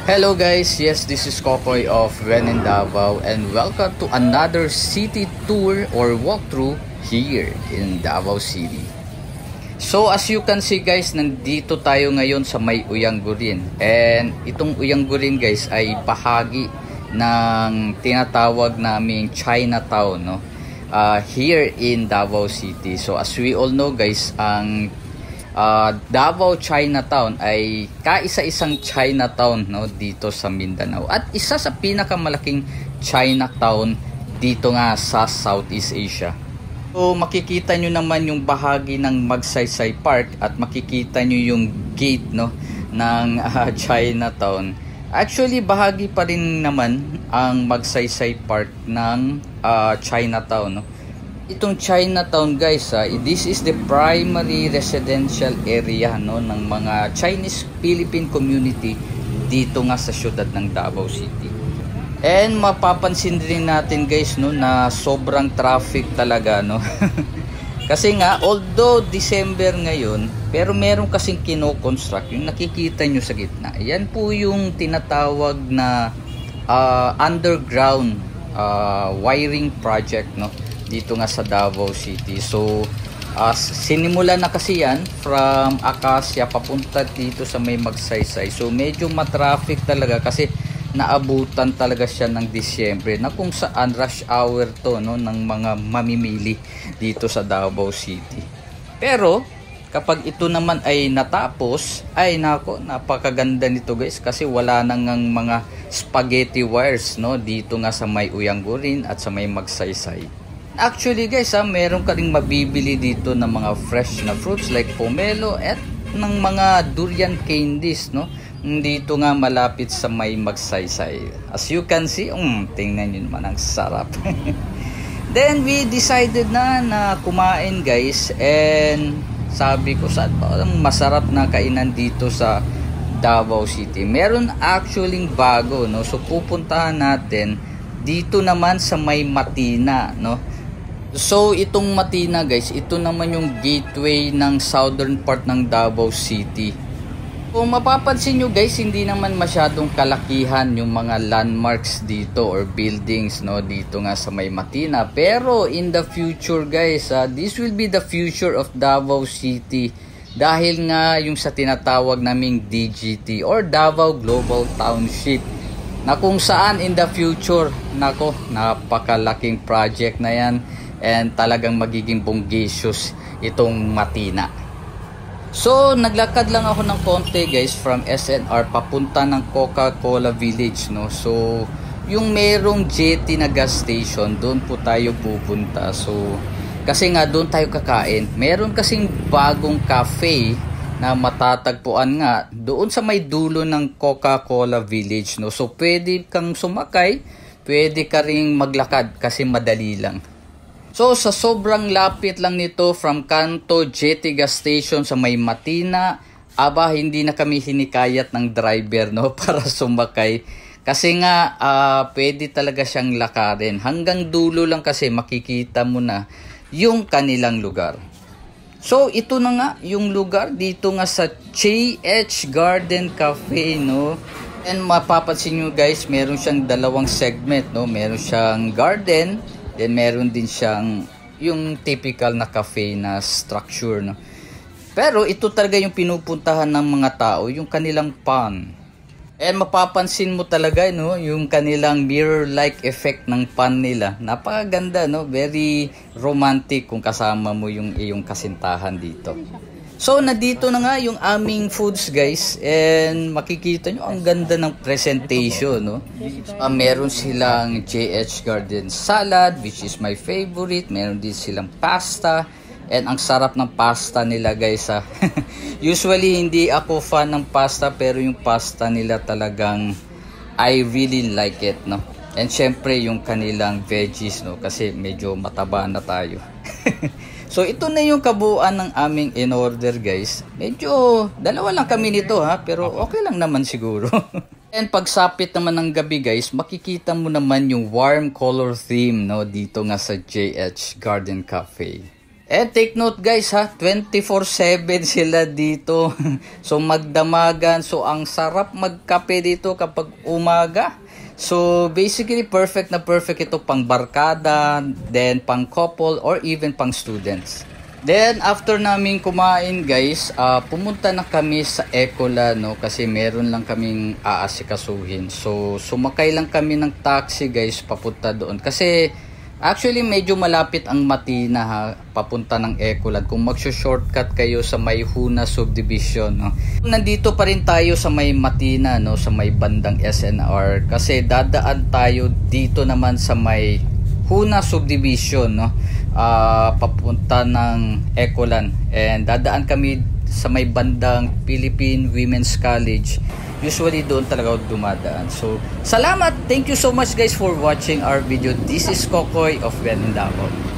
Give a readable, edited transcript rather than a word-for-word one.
Hello guys, yes, this is Kokoy of When in Davao and welcome to another city tour or walkthrough here in Davao City. So as you can see guys, nandito tayo ngayon sa may Uyanggurin. And itong Uyanggurin guys ay bahagi ng tinatawag naming Chinatown, no? Here in Davao City. So as we all know guys, ang Davao Chinatown ay kaisa-isang Chinatown, no, dito sa Mindanao at isa sa pinakamalaking Chinatown dito nga sa Southeast Asia. So makikita nyo naman yung bahagi ng Magsaysay Park at makikita nyo yung gate, no, ng Chinatown. Actually bahagi pa rin naman ang Magsaysay Park ng Chinatown, no. Itong Chinatown guys, this is the primary residential area, no, ng mga Chinese Philippine community dito nga sa syudad ng Davao City. And mapapansin din natin guys, no, na sobrang traffic talaga, no. Kasi nga although December ngayon, pero meron kasing kino-construct, yung nakikita nyo sa gitna. Yan po yung tinatawag na underground wiring project, no, dito nga sa Davao City. So sinimula na kasi yan from Acacia papunta dito sa may Magsaysay. So medyo matraffic talaga kasi naabutan talaga siya ng Disyembre na kung saan rush hour to, no, ng mga mamimili dito sa Davao City. Pero kapag ito naman ay natapos, ay nako, napakaganda nito guys kasi wala nang mga spaghetti wires, no, dito nga sa may Uyanggurin at sa may Magsaysay. Actually guys, meron ka ring mabibili dito ng mga fresh na fruits like pomelo at ng mga durian candies, no, dito nga malapit sa may Magsaysay. As you can see, tingnan nyo naman, ang sarap. Then we decided na kumain guys, and sabi ko saan ba ang masarap na kainan dito sa Davao City. Meron actually bago, no, so pupuntahan natin dito naman sa may Matina, no. So itong Matina guys, ito naman yung gateway ng southern part ng Davao City. Kung mapapansin nyo guys, hindi naman masyadong kalakihan yung mga landmarks dito or buildings, no, dito nga sa may Matina. Pero in the future guys, this will be the future of Davao City dahil nga yung sa tinatawag naming DGT or Davao Global Township, na kung saan in the future, nako, napakalaking project na yan. And talagang magiging bonggacious itong Matina. So naglakad lang ako ng konti guys from SNR papunta ng Coca-Cola Village, no. So yung merong jetty na gas station, doon po tayo pupunta. So kasi nga doon tayo kakain. Meron kasing bagong cafe na matatagpuan nga doon sa may dulo ng Coca-Cola Village, no. So pwede kang sumakay, pwede ka ring maglakad kasi madali lang. So sa sobrang lapit lang nito from Kanto Jetty Gas Station sa may Matina, hindi na kami hinikayat ng driver, no, para sumakay. Kasi nga pwede talaga siyang lakarin. Hanggang dulo lang kasi makikita mo na yung kanilang lugar. So ito na nga yung lugar dito nga sa JH Garden Cafe, no. And mapapansin nyo guys, meron siyang dalawang segment, no. Meron siyang garden, then meron din siyang yung typical na cafe na structure, no. Pero ito talaga yung pinupuntahan ng mga tao, yung kanilang pond. And mapapansin mo talaga, no, yung kanilang mirror-like effect ng pond nila. Napakaganda, no, very romantic kung kasama mo yung iyong kasintahan dito. So nandito na nga yung aming foods guys, and makikita nyo ang ganda ng presentation, no. Meron silang JH Garden Salad, which is my favorite. Meron din silang pasta, and ang sarap ng pasta nila guys, Usually hindi ako fan ng pasta, pero yung pasta nila talagang I really like it, no. And syempre yung kanilang veggies, no, kasi medyo mataba na tayo. So ito na yung kabuuan ng aming in-order guys. Medyo dalawa lang kami nito pero okay lang naman siguro. And pagsapit naman ng gabi guys, makikita mo naman yung warm color theme, no, dito nga sa JH Garden Cafe. And take note guys ha, 24/7 sila dito. So magdamagan. So ang sarap magkape dito kapag umaga. So basically perfect na perfect ito pang barkada, then pang couple or even pang students. Then after namin kumain guys, pumunta na kami sa Ecola no, kasi meron lang kaming aasikasuhin. So sumakay lang kami ng taxi guys papunta doon kasi actually medyo malapit ang Matina ha, papunta ng Ecoland kung magsho-shortcut kayo sa may Huna subdivision no. Nandito pa rin tayo sa may Matina no, sa may bandang SNR kasi dadaan tayo dito naman sa may Huna subdivision no, papunta ng Ecoland, and dadaan kami sa may bandang Philippine Women's College. Usually doon talaga dumadaan. So, salamat. Thank you so much guys for watching our video. This is Kokoy of When in Davao.